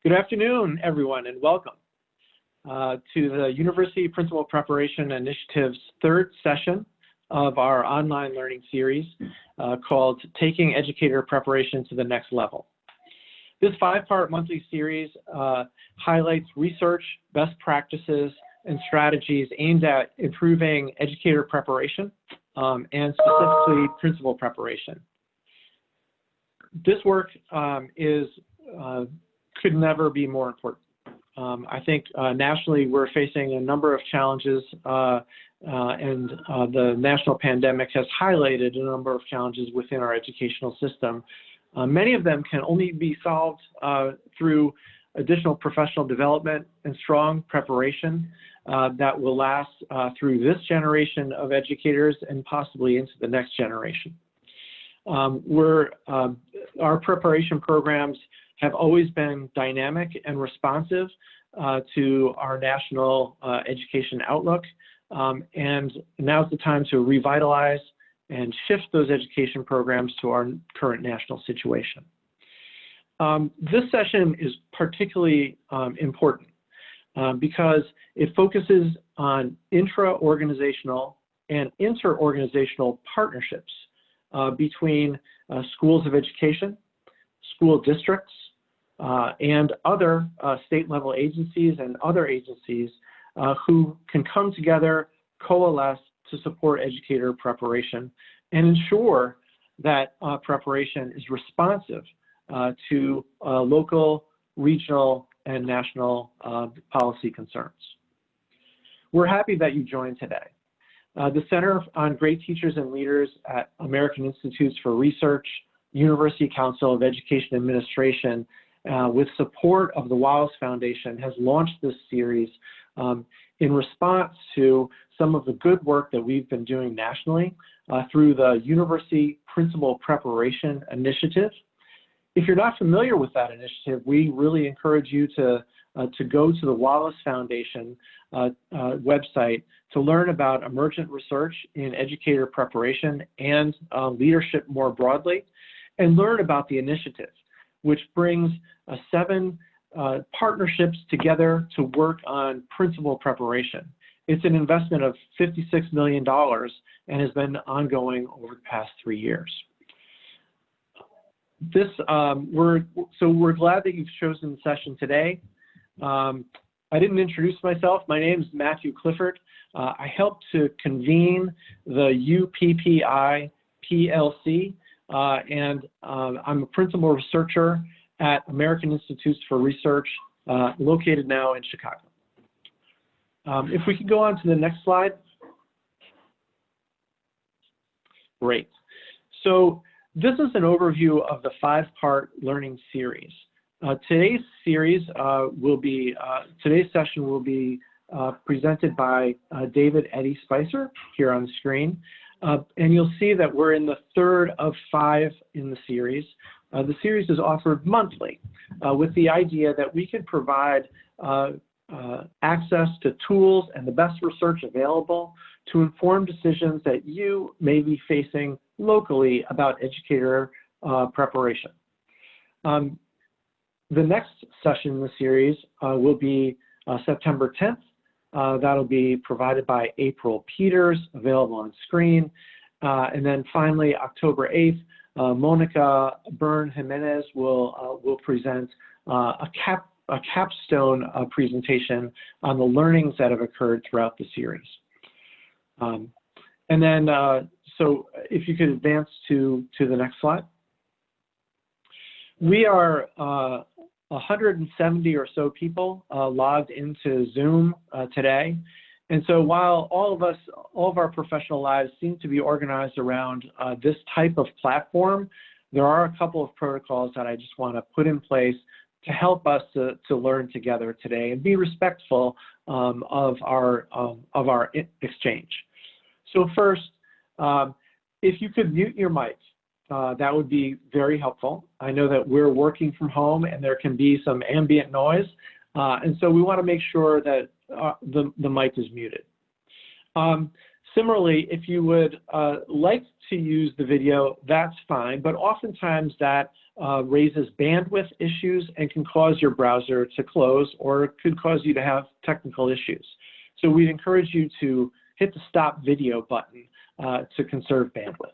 Good afternoon, everyone, and welcome to the University Principal Preparation Initiative's third session of our online learning series called Taking Educator Preparation to the Next Level. This five-part monthly series highlights research, best practices, and strategies aimed at improving educator preparation and specifically principal preparation. This work could never be more important. I think nationally we're facing a number of challenges and the national pandemic has highlighted a number of challenges within our educational system. Many of them can only be solved through additional professional development and strong preparation that will last through this generation of educators and possibly into the next generation. Our preparation programs have always been dynamic and responsive to our national education outlook. And now's the time to revitalize and shift those education programs to our current national situation. This session is particularly important because it focuses on intra-organizational and inter-organizational partnerships between schools of education, school districts, and other state-level agencies and other agencies who can come together, coalesce to support educator preparation and ensure that preparation is responsive to local, regional, and national policy concerns. We're happy that you joined today. The Center on Great Teachers and Leaders at American Institutes for Research, University Council of Education Administration, with support of the Wallace Foundation, has launched this series in response to some of the good work that we've been doing nationally through the University Principal Preparation Initiative. If you're not familiar with that initiative, we really encourage you to go to the Wallace Foundation website to learn about emergent research in educator preparation and leadership more broadly, and learn about the initiative, which brings 7 partnerships together to work on principal preparation. It's an investment of $56 million and has been ongoing over the past 3 years. We're glad that you've chosen the session today. I didn't introduce myself. My name is Matthew Clifford. I helped to convene the UPPI PLC, and I'm a principal researcher at American Institutes for Research, located now in Chicago. If we could go on to the next slide. Great. So this is an overview of the 5-part learning series. Today's session will be presented by David Eddy-Spicer here on the screen. And you'll see that we're in the 3rd of 5 in the series. The series is offered monthly with the idea that we can provide access to tools and the best research available to inform decisions that you may be facing locally about educator preparation. The next session in the series will be September 10th. That'll be provided by April Peters, available on screen. And then finally, October 8th, Monica Byrne Jimenez will present a capstone presentation on the learnings that have occurred throughout the series. And then, so if you could advance to the next slide. We are 170 or so people logged into Zoom today. And so while all of our professional lives seem to be organized around this type of platform, there are a couple of protocols that I just want to put in place to help us to learn together today and be respectful of our exchange. So first, if you could mute your mic, that would be very helpful. I know that we're working from home and there can be some ambient noise, and so we want to make sure that the mic is muted. Similarly, if you would like to use the video, that's fine, but oftentimes that raises bandwidth issues and can cause your browser to close, or it could cause you to have technical issues. So we'd encourage you to hit the stop video button to conserve bandwidth.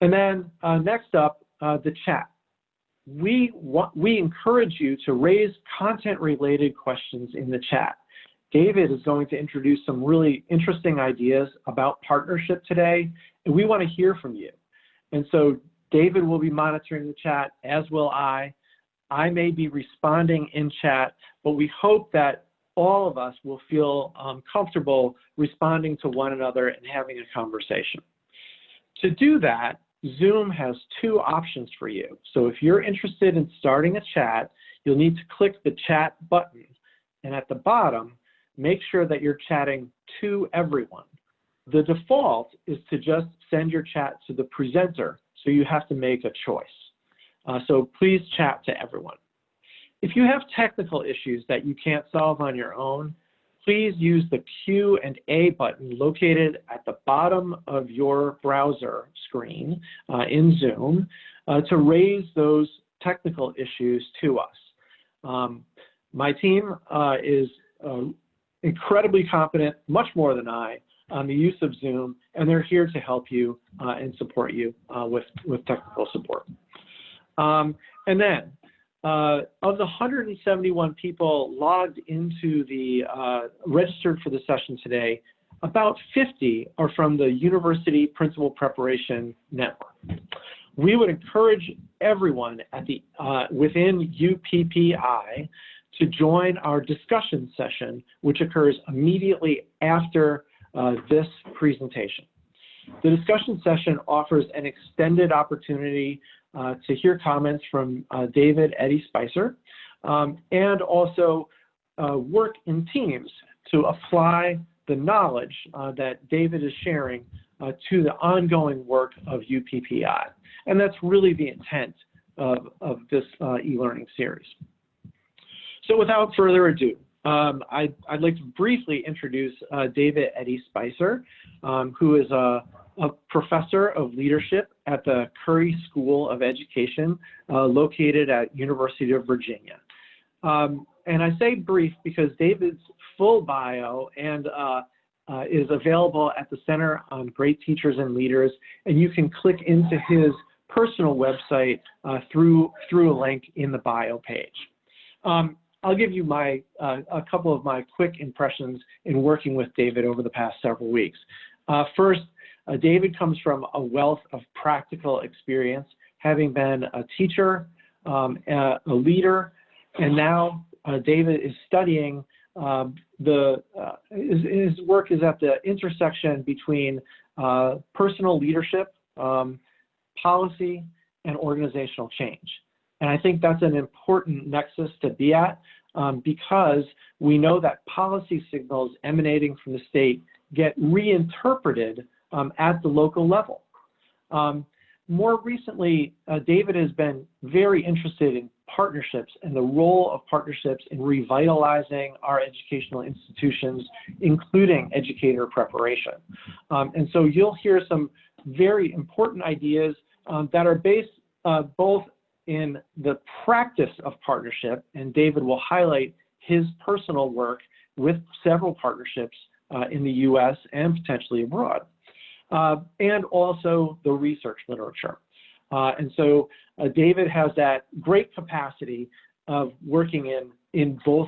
And then next up, the chat. We encourage you to raise content-related questions in the chat. David is going to introduce some really interesting ideas about partnership today, and we want to hear from you. And so David will be monitoring the chat, as will I. I may be responding in chat, but we hope that all of us will feel comfortable responding to one another and having a conversation. To do that, Zoom has two options for you. So if you're interested in starting a chat, you'll need to click the chat button. And at the bottom, make sure that you're chatting to everyone. The default is to just send your chat to the presenter, so you have to make a choice. So please chat to everyone. If you have technical issues that you can't solve on your own, please use the Q&A button located at the bottom of your browser screen in Zoom to raise those technical issues to us. My team is incredibly competent, much more than I, on the use of Zoom, and they're here to help you and support you with technical support. And then, of the 171 people logged into the registered for the session today, about 50 are from the University Principal Preparation Network. We would encourage everyone at the within UPPI to join our discussion session, which occurs immediately after this presentation. The discussion session offers an extended opportunity to hear comments from David Eddy-Spicer and also work in teams to apply the knowledge that David is sharing to the ongoing work of UPPI. And that's really the intent of this e-learning series. So without further ado, I'd like to briefly introduce David Eddy-Spicer, who is a professor of leadership at the Curry School of Education located at University of Virginia. And I say brief because David's full bio and is available at the Center on Great Teachers and Leaders, and you can click into his personal website through a link in the bio page. I'll give you a couple of my quick impressions in working with David over the past several weeks. First, David comes from a wealth of practical experience, having been a teacher, a leader, and now David is studying his work is at the intersection between personal leadership, policy, and organizational change. And I think that's an important nexus to be at because we know that policy signals emanating from the state get reinterpreted at the local level. More recently, David has been very interested in partnerships and the role of partnerships in revitalizing our educational institutions, including educator preparation. And so you'll hear some very important ideas that are based both in the practice of partnership, and David will highlight his personal work with several partnerships in the US and potentially abroad, and also the research literature. And so David has that great capacity of working in both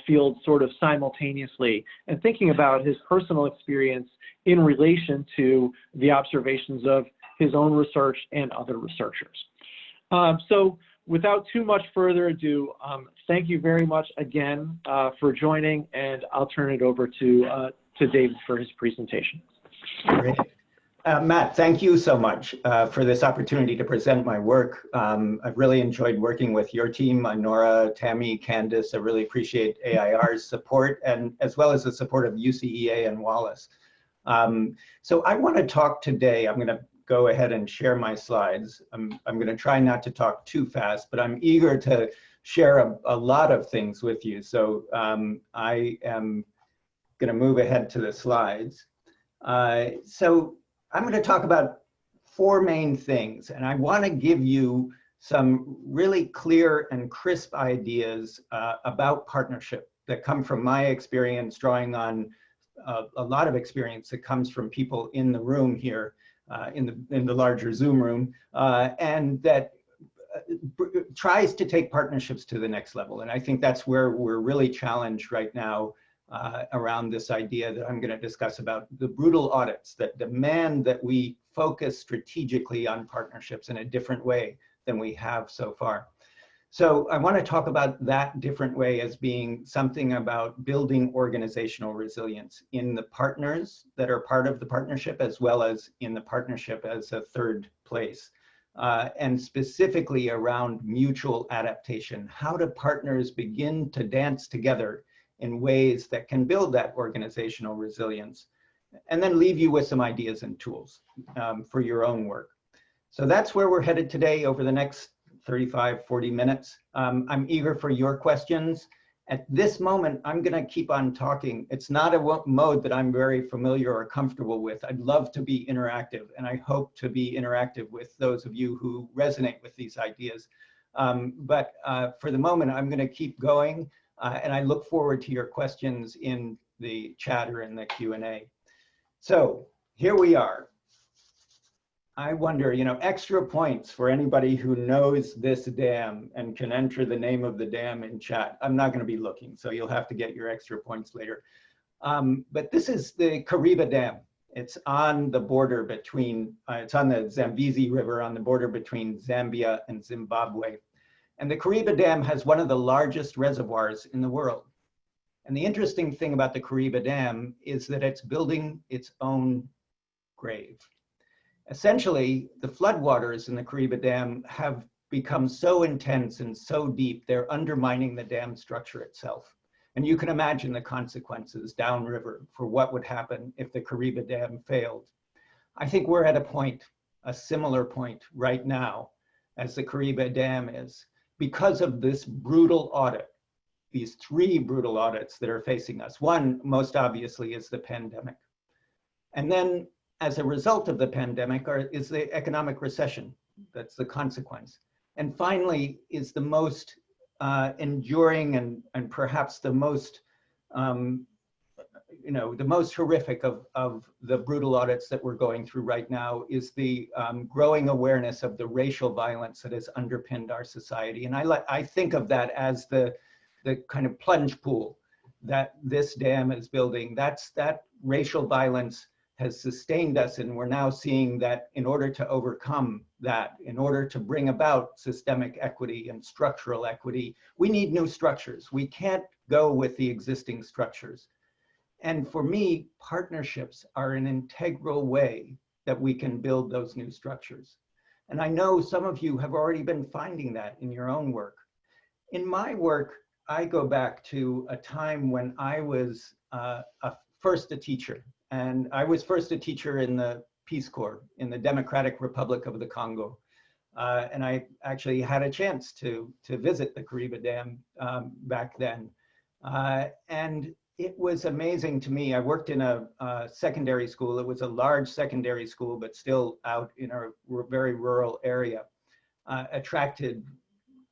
fields sort of simultaneously and thinking about his personal experience in relation to the observations of his own research and other researchers. So without too much further ado, thank you very much again for joining, and I'll turn it over to David for his presentation. Great. Matt, thank you so much for this opportunity to present my work. I've really enjoyed working with your team, Nora, Tammy, Candace. I really appreciate AIR's support, and as well as the support of UCEA and Wallace. So I want to talk today, I'm going to go ahead and share my slides. I'm going to try not to talk too fast, but I'm eager to share a lot of things with you. So I am going to move ahead to the slides. So I'm going to talk about four main things, and I want to give you some really clear and crisp ideas about partnership that come from my experience, drawing on a lot of experience that comes from people in the room here, in the larger Zoom room, and that tries to take partnerships to the next level. And I think that's where we're really challenged right now around this idea that I'm going to discuss about the brutal audits that demand that we focus strategically on partnerships in a different way than we have so far. So I want to talk about that different way as being something about building organizational resilience in the partners that are part of the partnership, as well as in the partnership as a third place. And specifically around mutual adaptation. How do partners begin to dance together in ways that can build that organizational resilience? And then leave you with some ideas and tools for your own work. So that's where we're headed today over the next 35, 40 minutes. I'm eager for your questions. At this moment, I'm going to keep on talking. It's not a mode that I'm very familiar or comfortable with. I'd love to be interactive, and I hope to be interactive with those of you who resonate with these ideas. But for the moment, I'm going to keep going, and I look forward to your questions in the chat or in the Q&A. So here we are. I wonder, extra points for anybody who knows this dam and can enter the name of the dam in chat. I'm not going to be looking, so you'll have to get your extra points later. But this is the Kalaba Dam. It's on the border between, it's on the Zambezi River on the border between Zambia and Zimbabwe. And the Kalaba Dam has one of the largest reservoirs in the world. And the interesting thing about the Kalaba Dam is that it's building its own grave. Essentially, the floodwaters in the Kalaba Dam have become so intense and so deep, they're undermining the dam structure itself. And you can imagine the consequences downriver for what would happen if the Kalaba Dam failed. I think we're at a point, a similar point right now as the Kalaba Dam is, because of this brutal audit, these three brutal audits that are facing us. One, most obviously, is the pandemic. And then as a result of the pandemic is the economic recession. That's the consequence. And finally is the most enduring and perhaps the most, the most horrific of the brutal audits that we're going through right now is the growing awareness of the racial violence that has underpinned our society. And I think of that as the kind of plunge pool that this dam is building. That racial violence has sustained us, and we're now seeing that in order to overcome that, in order to bring about systemic equity and structural equity, we need new structures. We can't go with the existing structures. And for me, partnerships are an integral way that we can build those new structures. And I know some of you have already been finding that in your own work. In my work, I go back to a time when I was first a teacher. And I was first a teacher in the Peace Corps in the Democratic Republic of the Congo. And I actually had a chance to visit the Kalaba Dam back then. And it was amazing to me. I worked in a secondary school. It was a large secondary school, but still out in a very rural area. Attracted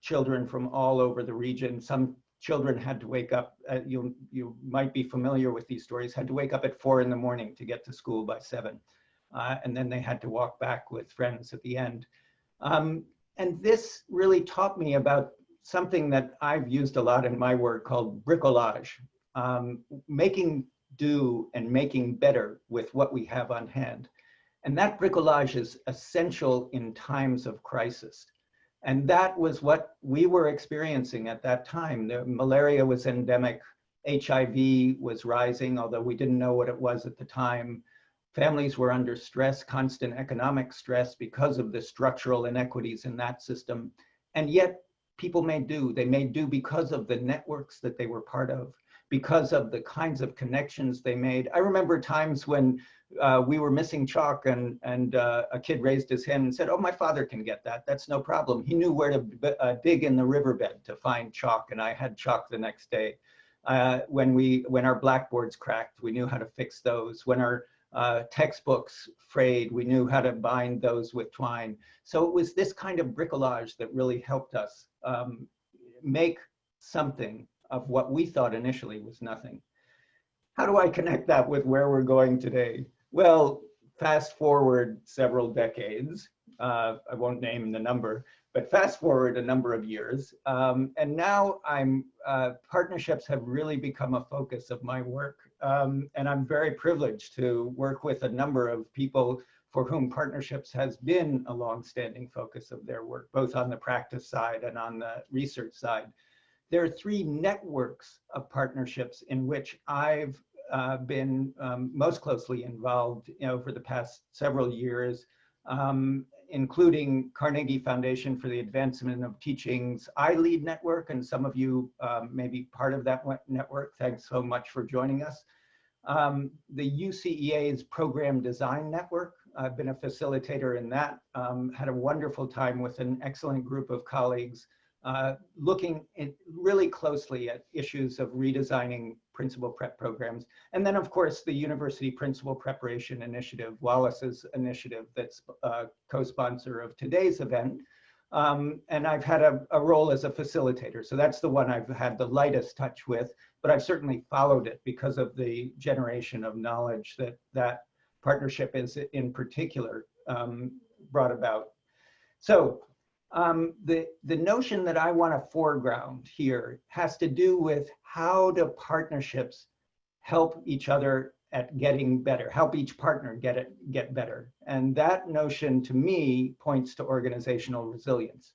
children from all over the region. Some children had to wake up, you might be familiar with these stories, had to wake up at 4 in the morning to get to school by 7. And then they had to walk back with friends at the end. And this really taught me about something that I've used a lot in my work called bricolage, making do and making better with what we have on hand. And that bricolage is essential in times of crisis. And that was what we were experiencing at that time. The malaria was endemic, HIV was rising, although we didn't know what it was at the time. Families were under stress, constant economic stress because of the structural inequities in that system. And yet people made do. They made do because of the networks that they were part of, because of the kinds of connections they made. I remember times when we were missing chalk and a kid raised his hand and said, oh, my father can get that. That's no problem. He knew where to dig in the riverbed to find chalk, and I had chalk the next day. When our blackboards cracked, we knew how to fix those. When our textbooks frayed, we knew how to bind those with twine. So it was this kind of bricolage that really helped us make something of what we thought initially was nothing. How do I connect that with where we're going today? Well, fast forward several decades, I won't name the number, but fast forward a number of years, and now partnerships have really become a focus of my work, and I'm very privileged to work with a number of people for whom partnerships has been a long-standing focus of their work, both on the practice side and on the research side. There are 3 networks of partnerships in which I've been most closely involved over the past several years, including Carnegie Foundation for the Advancement of Teaching's ILead network, and some of you may be part of that network. Thanks so much for joining us. The UCEA's Program Design Network, I've been a facilitator in that, had a wonderful time with an excellent group of colleagues looking really closely at issues of redesigning principal prep programs. And then of course the University Principal Preparation Initiative, Wallace's initiative, that's co-sponsor of today's event. And I've had a role as a facilitator. So that's the one I've had the lightest touch with, but I've certainly followed it because of the generation of knowledge that partnership is in particular brought about. So the notion that I want to foreground here has to do with how do partnerships help each other at getting better, help each partner get better. And that notion to me points to organizational resilience.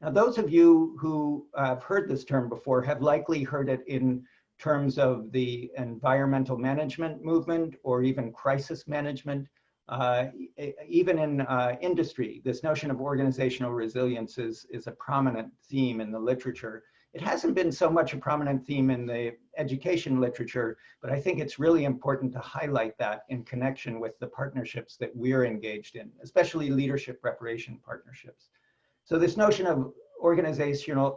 Now, those of you who have heard this term before have likely heard it in terms of the environmental management movement or even crisis management. Even in industry, this notion of organizational resilience is a prominent theme in the literature. It hasn't been so much a prominent theme in the education literature, but I think it's really important to highlight that in connection with the partnerships that we're engaged in, especially leadership preparation partnerships. So this notion of organizational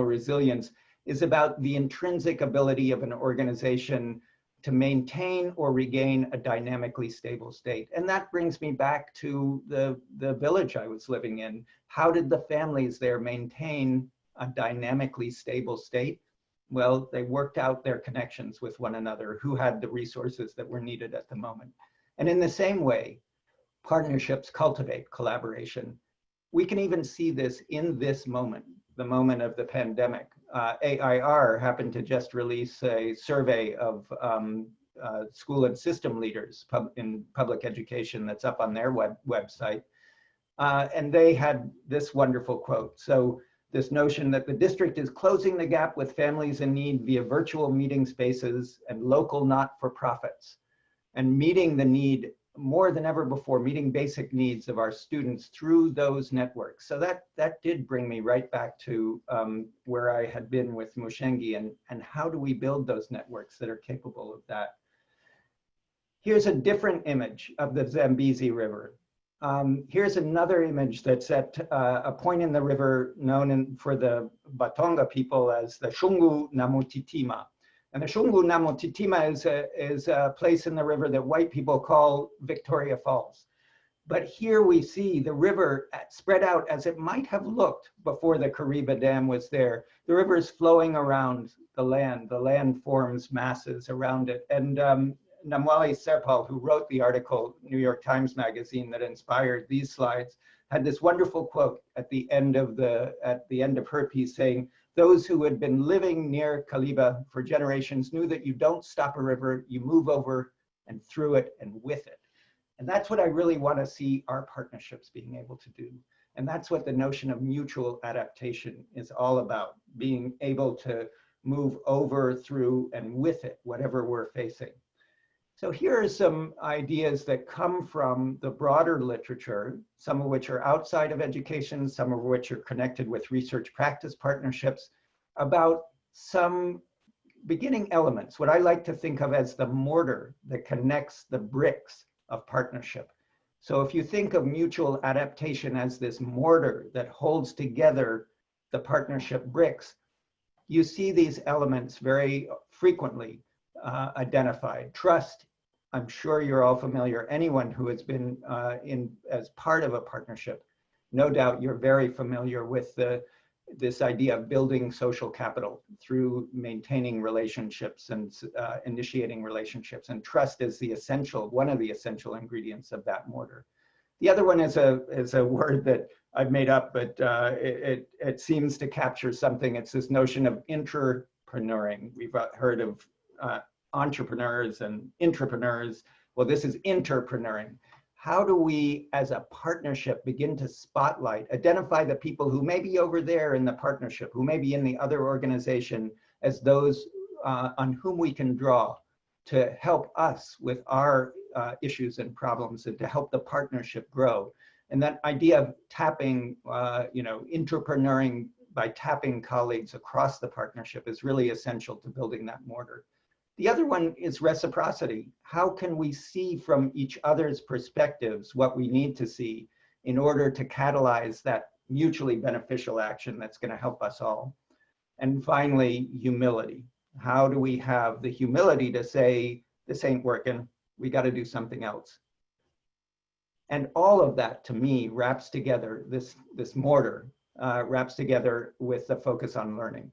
resilience is about the intrinsic ability of an organization to maintain or regain a dynamically stable state. And that brings me back to the village I was living in. How did the families there maintain a dynamically stable state? Well, they worked out their connections with one another, who had the resources that were needed at the moment. And in the same way, partnerships cultivate collaboration. We can even see this in this moment, the moment of the pandemic. AIR happened to just release a survey of school and system leaders in public education that's up on their website. And they had this wonderful quote. So this notion that the district is closing the gap with families in need via virtual meeting spaces and local not-for-profits, and meeting the need more than ever before, meeting basic needs of our students through those networks. So that did bring me right back to where I had been with Mushengi, and how do we build those networks that are capable of that? Here's a different image of the Zambezi River. Here's another image that's at a point in the river known for the Batonga people as the Shungu Namutitima. And the Shungu Namutitima is a place in the river that white people call Victoria Falls. But here we see the river spread out as it might have looked before the Kalaba Dam was there. The river is flowing around the land forms masses around it. And Namwali Serpal, who wrote the article, New York Times Magazine, that inspired these slides, had this wonderful quote at the end of her piece saying, "Those who had been living near Kalaba for generations knew that you don't stop a river, you move over and through it and with it." And that's what I really want to see our partnerships being able to do. And that's what the notion of mutual adaptation is all about, being able to move over, through, and with it, whatever we're facing. So here are some ideas that come from the broader literature, some of which are outside of education, some of which are connected with research practice partnerships, about some beginning elements, what I like to think of as the mortar that connects the bricks of partnership. So if you think of mutual adaptation as this mortar that holds together the partnership bricks, you see these elements very frequently identified: trust, I'm sure you're all familiar, anyone who has been as part of a partnership, no doubt you're very familiar with this idea of building social capital through maintaining relationships and initiating relationships, and trust is one of the essential ingredients of that mortar. The other one is a word that I've made up, but it seems to capture something. It's this notion of intrapreneuring. We've heard of entrepreneurs and intrapreneurs. Well, this is interpreneuring. How do we, as a partnership, begin to spotlight, identify the people who may be over there in the partnership, who may be in the other organization, as those on whom we can draw to help us with our issues and problems, and to help the partnership grow. And that idea of tapping, entrepreneuring by tapping colleagues across the partnership is really essential to building that mortar. The other one is reciprocity. How can we see from each other's perspectives what we need to see in order to catalyze that mutually beneficial action that's going to help us all? And finally, humility. How do we have the humility to say, this ain't working, we got to do something else? And all of that, to me, wraps together, this mortar wraps together with the focus on learning.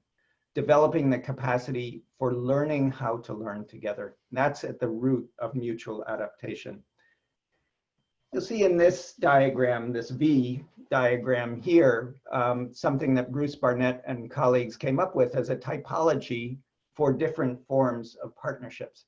Developing the capacity for learning how to learn together. That's at the root of mutual adaptation. You'll see in this diagram, this V diagram here, something that Bruce Barnett and colleagues came up with as a typology for different forms of partnerships.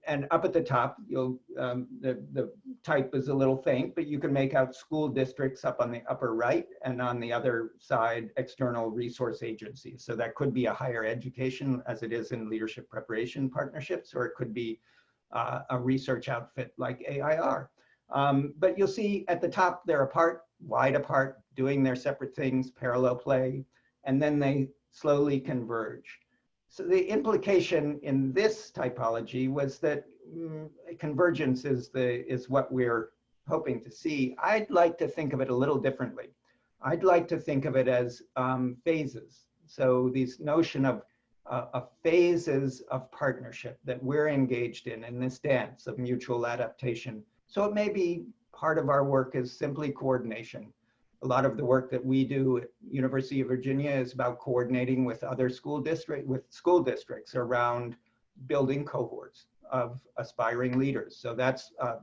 And up at the top, the type is a little faint, but you can make out school districts up on the upper right, and on the other side, external resource agencies. So that could be a higher education, as it is in leadership preparation partnerships, or it could be a research outfit like AIR. But you'll see at the top, they're apart, wide apart, doing their separate things, parallel play, and then they slowly converge. So the implication in this typology was that convergence is what we're hoping to see. I'd like to think of it a little differently. I'd like to think of it as phases. So this notion of phases of partnership that we're engaged in this dance of mutual adaptation. So it may be part of our work is simply coordination. A lot of the work that we do at University of Virginia is about coordinating with other school districts around building cohorts of aspiring leaders. So that's a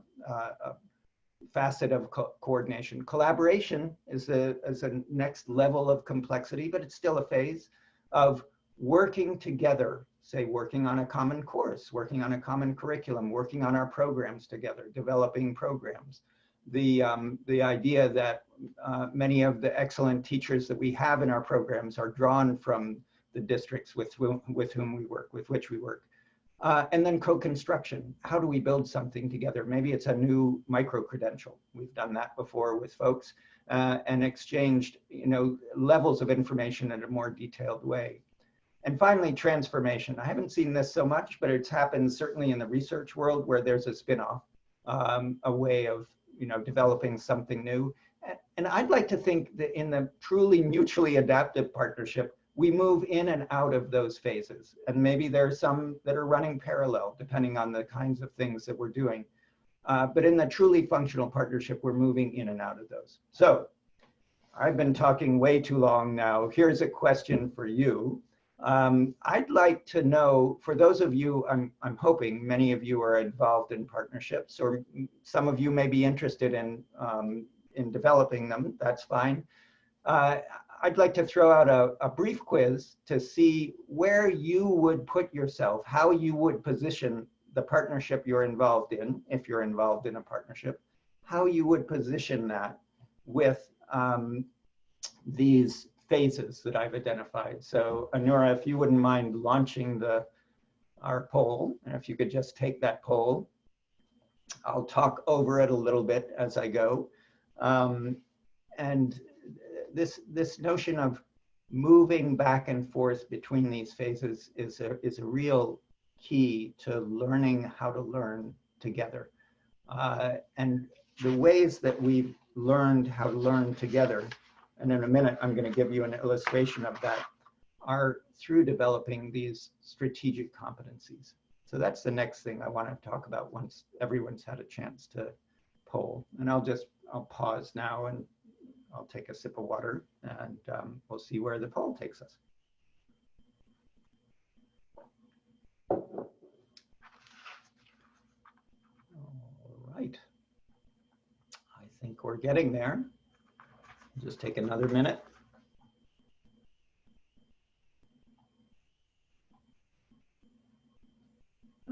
facet of coordination. Collaboration is a next level of complexity, but it's still a phase of working together, say working on a common course, working on a common curriculum, working on our programs together, developing programs. The idea that many of the excellent teachers that we have in our programs are drawn from the districts with whom we work, with which we work. And then co-construction. How do we build something together? Maybe it's a new micro-credential. We've done that before with folks and exchanged levels of information in a more detailed way. And finally, transformation. I haven't seen this so much, but it's happened certainly in the research world where there's a spin-off, a way of developing something new. And I'd like to think that in the truly mutually adaptive partnership, we move in and out of those phases. And maybe there are some that are running parallel, depending on the kinds of things that we're doing. But in the truly functional partnership, we're moving in and out of those. So I've been talking way too long now. Here's a question for you. I'd like to know, for those of you, I'm hoping many of you are involved in partnerships, or some of you may be interested in developing them, that's fine. I'd like to throw out a brief quiz to see where you would put yourself, how you would position the partnership you're involved in, if you're involved in a partnership, how you would position that with these phases that I've identified. So Anura, if you wouldn't mind launching our poll, and if you could just take that poll, I'll talk over it a little bit as I go. And this notion of moving back and forth between these phases is a real key to learning how to learn together. And the ways that we've learned how to learn together, and in a minute I'm going to give you an illustration of that, are through developing these strategic competencies. So that's the next thing I want to talk about once everyone's had a chance to poll. And I'll pause now and I'll take a sip of water, and we'll see where the poll takes us. All right. I think we're getting there. Just take another minute.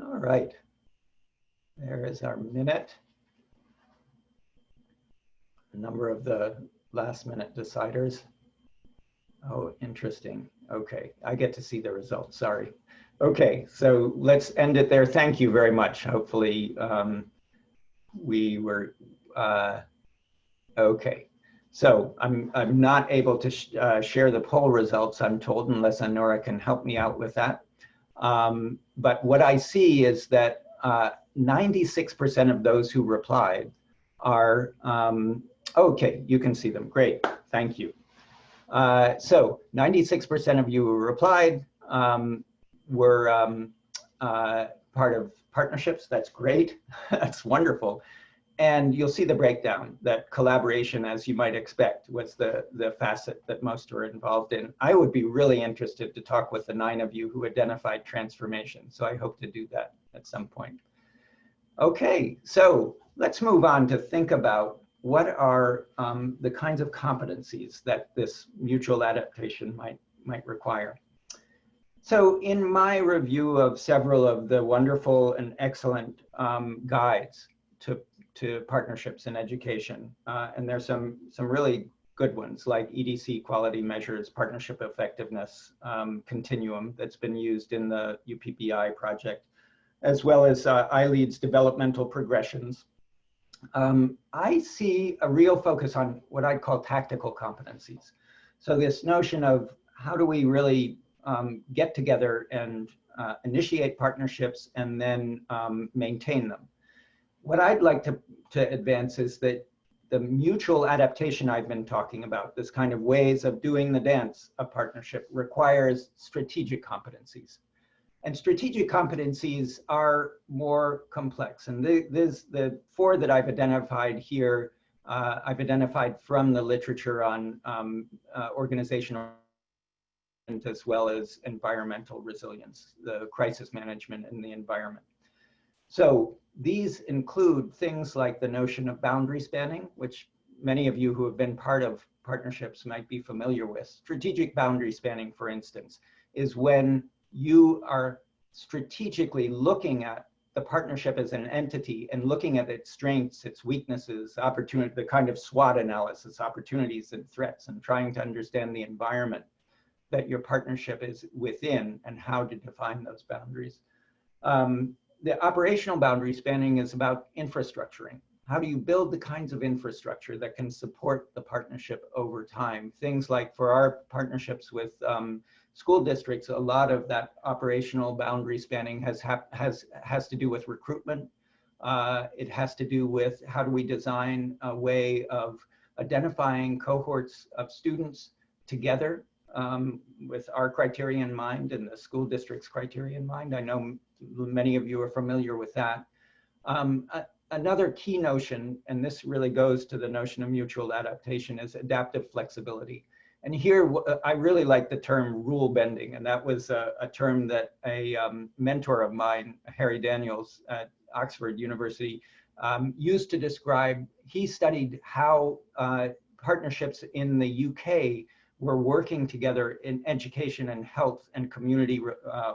All right. There is our minute. A number of the last minute deciders. Oh, interesting. Okay, I get to see the results, sorry. Okay, so let's end it there. Thank you very much. Hopefully we were, okay. So I'm not able to share the poll results, I'm told, unless Anora can help me out with that. But what I see is that 96% of those who replied are, okay, you can see them. Great, thank you. So 96% of you who replied were part of partnerships. That's great. That's wonderful. And you'll see the breakdown that collaboration, as you might expect, was the facet that most were involved in. I would be really interested to talk with the 9 of you who identified transformation. So I hope to do that at some point. Okay, so let's move on to think about what are the kinds of competencies that this mutual adaptation might require. So in my review of several of the wonderful and excellent guides to partnerships in education, and there's some really good ones like EDC quality measures, partnership effectiveness continuum that's been used in the UPPI project, as well as ILead's developmental progressions. I see a real focus on what I'd call tactical competencies. So this notion of how do we really get together and initiate partnerships and then maintain them. What I'd like to advance is that the mutual adaptation I've been talking about, this kind of ways of doing the dance of partnership, requires strategic competencies. And strategic competencies are more complex. And the 4 that I've identified here, I've identified from the literature on organizational as well as environmental resilience, the crisis management in the environment. So these include things like the notion of boundary spanning, which many of you who have been part of partnerships might be familiar with. Strategic boundary spanning, for instance, is when you are strategically looking at the partnership as an entity and looking at its strengths, its weaknesses, opportunity, the kind of SWOT analysis, opportunities and threats, and trying to understand the environment that your partnership is within and how to define those boundaries. The operational boundary spanning is about infrastructuring. How do you build the kinds of infrastructure that can support the partnership over time? Things like for our partnerships with school districts, a lot of that operational boundary spanning has to do with recruitment. It has to do with how do we design a way of identifying cohorts of students together with our criteria in mind and the school district's criteria in mind. I know many of you are familiar with that. Another key notion, and this really goes to the notion of mutual adaptation, is adaptive flexibility. And here, I really like the term rule bending, and that was a term that a mentor of mine, Harry Daniels at Oxford University, used to describe. He studied how partnerships in the UK were working together in education and health, and community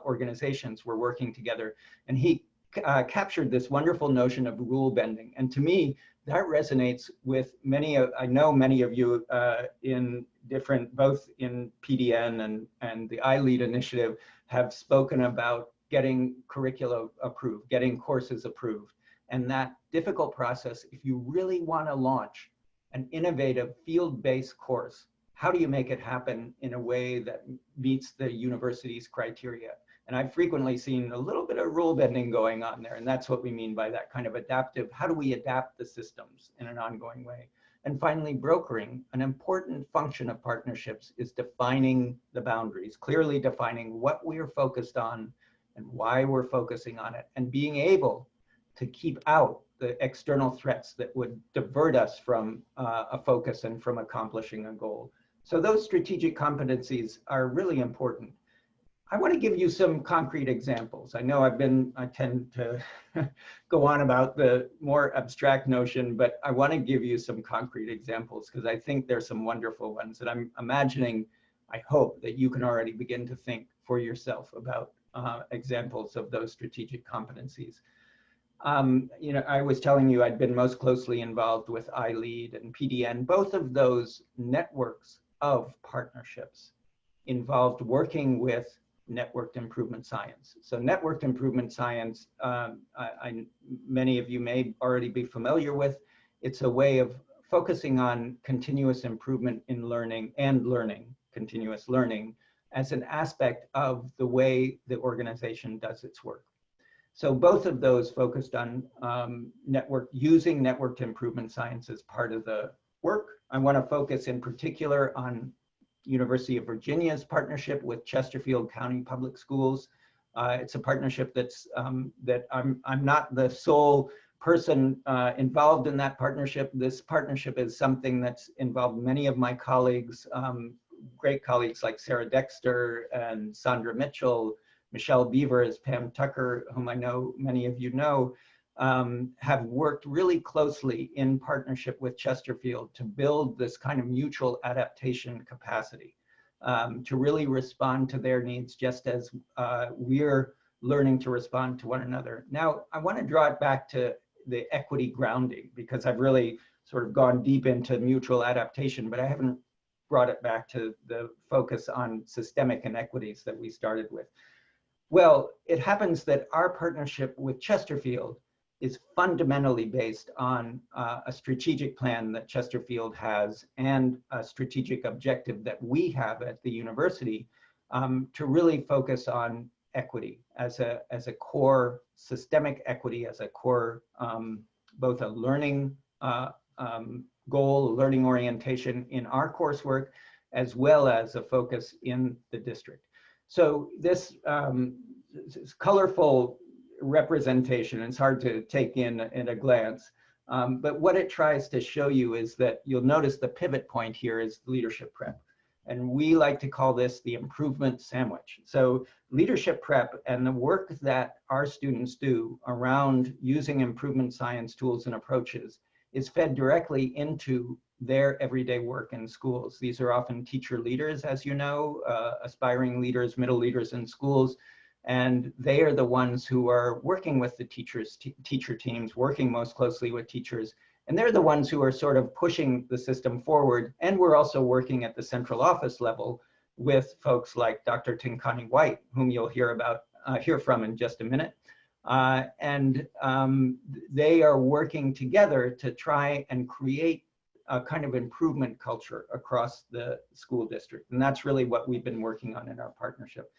organizations were working together. And he captured this wonderful notion of rule bending. And to me, that resonates with many of, I know many of you in different, both in PDN and the ILead Initiative have spoken about getting curricula approved, getting courses approved. And that difficult process, if you really want to launch an innovative field-based course, how do you make it happen in a way that meets the university's criteria? And I've frequently seen a little bit of rule bending going on there. And that's what we mean by that kind of adaptive. How do we adapt the systems in an ongoing way? And finally, brokering. An important function of partnerships is defining the boundaries, clearly defining what we are focused on and why we're focusing on it, and being able to keep out the external threats that would divert us from a focus and from accomplishing a goal. So those strategic competencies are really important. I want to give you some concrete examples. I know I tend to go on about the more abstract notion, but I want to give you some concrete examples because I think there's some wonderful ones. And I'm imagining, I hope that you can already begin to think for yourself about examples of those strategic competencies. You know, I was telling you I'd been most closely involved with ILead and PDN. Both of those networks of partnerships involved working with networked improvement science. So networked improvement science, many of you may already be familiar with. It's a way of focusing on continuous improvement in learning and continuous learning as an aspect of the way the organization does its work. So both of those focused on using networked improvement science as part of the work. I want to focus in particular on University of Virginia's partnership with Chesterfield County Public Schools. It's a partnership that's that I'm not the sole person involved in that partnership. This partnership is something that's involved many of my colleagues, great colleagues like Sarah Dexter and Sandra Mitchell, Michelle Beavers, Pam Tucker, whom I know many of you know, have worked really closely in partnership with Chesterfield to build this kind of mutual adaptation capacity to really respond to their needs just as we're learning to respond to one another. Now, I want to draw it back to the equity grounding because I've really sort of gone deep into mutual adaptation, but I haven't brought it back to the focus on systemic inequities that we started with. Well, it happens that our partnership with Chesterfield is fundamentally based on a strategic plan that Chesterfield has and a strategic objective that we have at the university to really focus on equity as a core, systemic equity as a core, both a learning goal, learning orientation in our coursework, as well as a focus in the district. So this colorful representation, it's hard to take in a glance, but what it tries to show you is that you'll notice the pivot point here is leadership prep. And we like to call this the improvement sandwich. So leadership prep and the work that our students do around using improvement science tools and approaches is fed directly into their everyday work in schools. These are often teacher leaders, as you know, aspiring leaders, middle leaders in schools, and they are the ones who are working with the teacher teams, working most closely with teachers, and they're the ones who are sort of pushing the system forward. And we're also working at the central office level with folks like Dr. Tinkani White, whom you'll hear from in just a minute. They are working together to try and create a kind of improvement culture across the school district. And that's really what we've been working on in our partnership.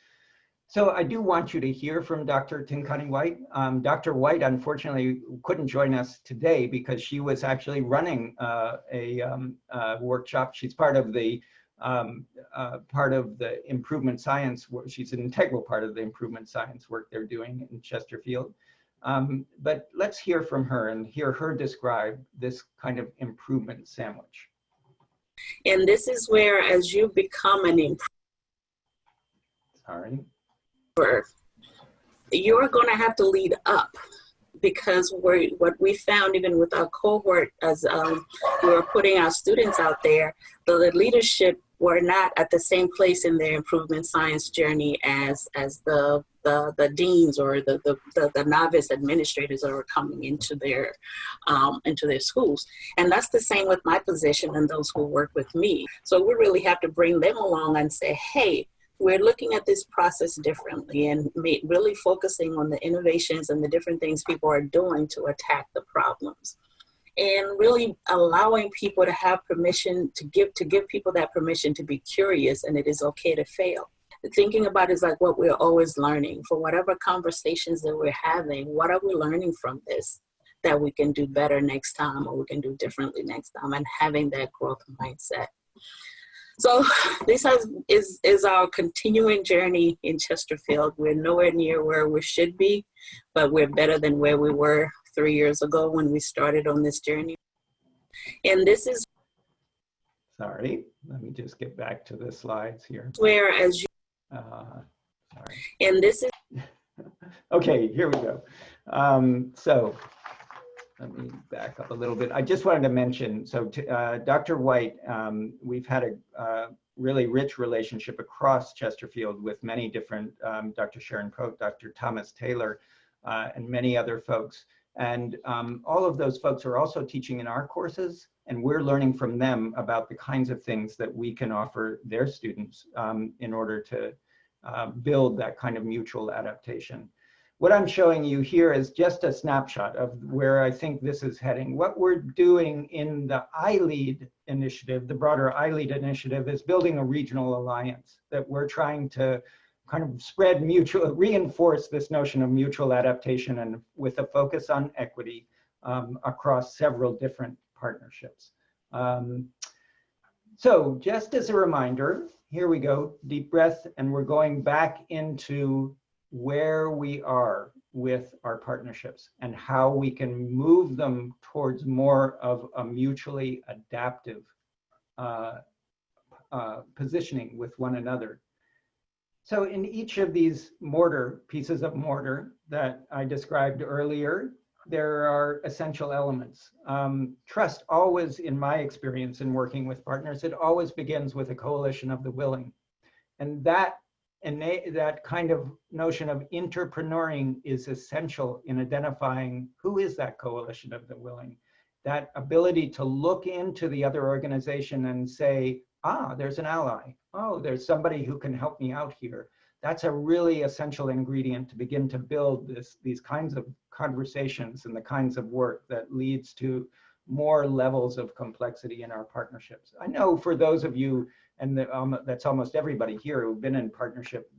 So I do want you to hear from Dr. Tinkani White. Dr. White, unfortunately, couldn't join us today because she was actually running a workshop. She's part of the improvement science work. She's an integral part of the improvement science work they're doing in Chesterfield. But let's hear from her and hear her describe this kind of improvement sandwich. And this is where, as you become an improver, you're going to have to lead up, because what we found even with our cohort as we were putting our students out there, the leadership were not at the same place in their improvement science journey as the deans or the novice administrators that were coming into their schools. And that's the same with my position and those who work with me. So we really have to bring them along and say, hey, we're looking at this process differently and really focusing on the innovations and the different things people are doing to attack the problems. And really allowing people to have permission to give people that permission to be curious, and it is okay to fail. Thinking about it is like what we're always learning. For whatever conversations that we're having, what are we learning from this that we can do better next time or we can do differently next time, and having that growth mindset. So this is our continuing journey in Chesterfield. We're nowhere near where we should be, but we're better than where we were 3 years ago when we started on this journey. And this is Sorry, let me just get back to the slides here. where, as you, Sorry. and this is Okay, here we go. So let me back up a little bit. I just wanted to mention, so Dr. White, we've had a really rich relationship across Chesterfield with many different, Dr. Sharon Prote, Dr. Thomas Taylor, and many other folks. And all of those folks are also teaching in our courses, and we're learning from them about the kinds of things that we can offer their students in order to build that kind of mutual adaptation. What I'm showing you here is just a snapshot of where I think this is heading. What we're doing in the ILead initiative, the broader ILead initiative, is building a regional alliance that we're trying to kind of spread reinforce this notion of mutual adaptation and with a focus on equity across several different partnerships. So just as a reminder, here we go, deep breath, and we're going back into where we are with our partnerships and how we can move them towards more of a mutually adaptive positioning with one another. So in each of these pieces of mortar that I described earlier, there are essential elements. Trust always, in my experience in working with partners, it always begins with a coalition of the willing. And that kind of notion of entrepreneuring is essential in identifying who is that coalition of the willing. That ability to look into the other organization and say, ah, there's an ally. Oh, there's somebody who can help me out here. That's a really essential ingredient to begin to build these kinds of conversations and the kinds of work that leads to more levels of complexity in our partnerships. I know for those of you, and that's almost everybody here who've been in partnership,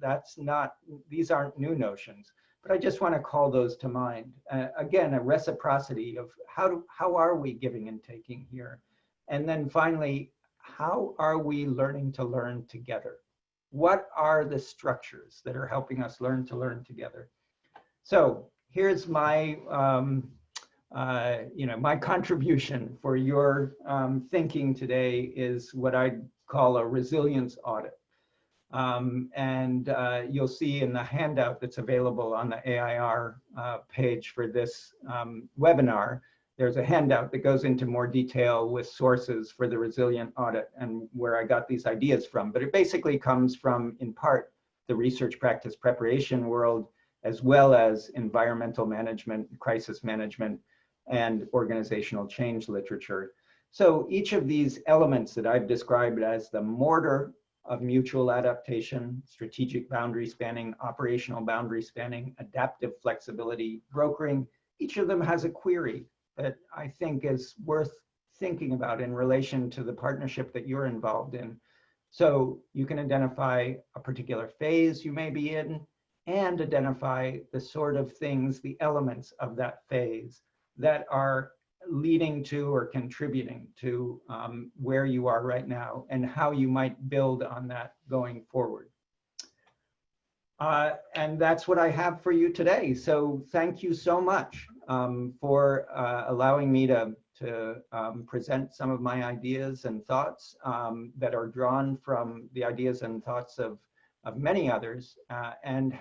these aren't new notions, but I just want to call those to mind. Again, a reciprocity of how are we giving and taking here? And then finally, how are we learning to learn together? What are the structures that are helping us learn to learn together? So here's my, my contribution for your thinking today is what I call a resilience audit. You'll see in the handout that's available on the AIR page for this webinar, there's a handout that goes into more detail with sources for the resilient audit and where I got these ideas from. But it basically comes from, in part, the research practice preparation world, as well as environmental management, crisis management, and organizational change literature. So each of these elements that I've described as the mortar of mutual adaptation, strategic boundary spanning, operational boundary spanning, adaptive flexibility, brokering, each of them has a query that I think is worth thinking about in relation to the partnership that you're involved in. So you can identify a particular phase you may be in and identify the sort of things, the elements of that phase that are leading to or contributing to where you are right now and how you might build on that going forward. And that's what I have for you today. So thank you so much for allowing me to present some of my ideas and thoughts that are drawn from the ideas and thoughts of many others and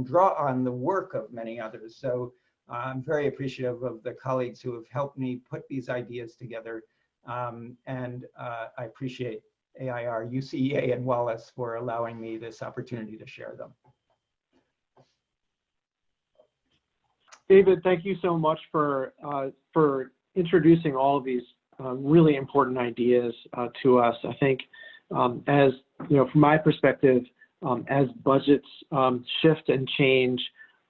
draw on the work of many others. So I'm very appreciative of the colleagues who have helped me put these ideas together. I appreciate AIR, UCEA, and Wallace for allowing me this opportunity to share them. David, thank you so much for introducing all of these really important ideas to us. I think, as you know, from my perspective, as budgets shift and change,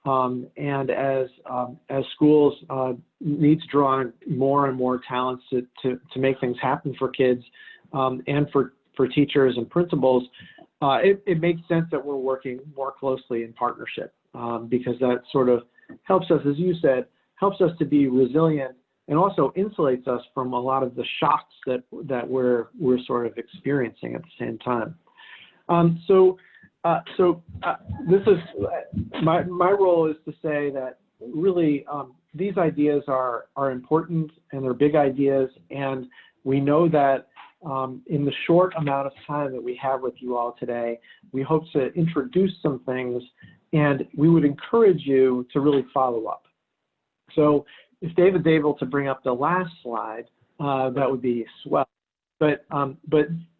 and as schools need to draw on more and more talents to make things happen for kids and for teachers and principals, it makes sense that we're working more closely in partnership because that sort of helps us, as you said, helps us to be resilient and also insulates us from a lot of the shocks that we're sort of experiencing at the same time. This is my role is to say that really these ideas are important, and they're big ideas, and we know that in the short amount of time that we have with you all today, we hope to introduce some things, and we would encourage you to really follow up. So if David's able to bring up the last slide, that would be swell. But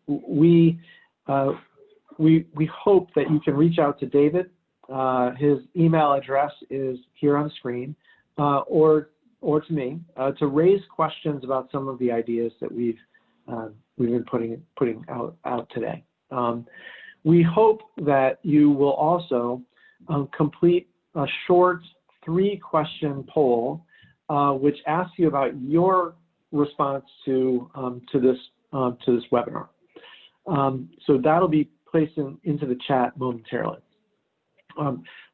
we hope that you can reach out to David. His email address is here on the screen, or to me, to raise questions about some of the ideas that we've been putting out today. We hope that you will also complete a short 3-question poll, which asks you about your response to this webinar. So that'll be placed into the chat momentarily.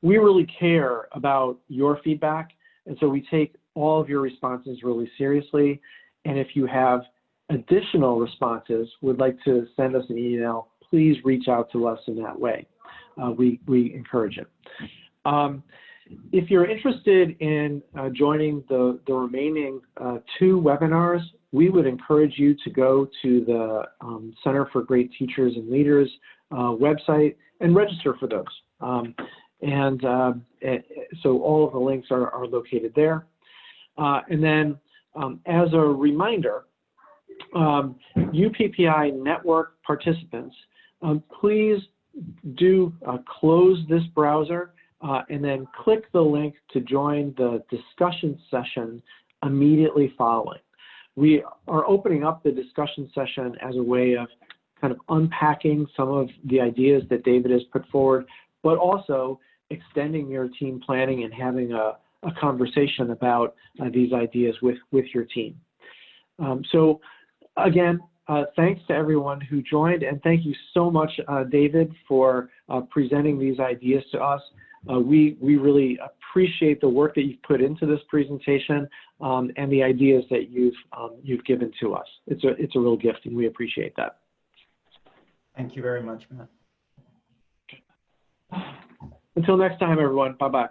We really care about your feedback, and so we take all of your responses really seriously. And if you have additional responses, would like to send us an email, please reach out to us in that way. We encourage it. If you're interested in joining the remaining 2 webinars, we would encourage you to go to the Center for Great Teachers and Leaders website and register for those. So all of the links are located there. And then as a reminder, UPPI network participants, please do close this browser and then click the link to join the discussion session immediately following. We are opening up the discussion session as a way of kind of unpacking some of the ideas that David has put forward, but also extending your team planning and having a conversation about these ideas with your team. So again, thanks to everyone who joined, and thank you so much, David, for presenting these ideas to us. We really appreciate the work that you've put into this presentation and the ideas that you've given to us. It's a real gift, and we appreciate that. Thank you very much, Matt. Until next time, everyone. Bye-bye.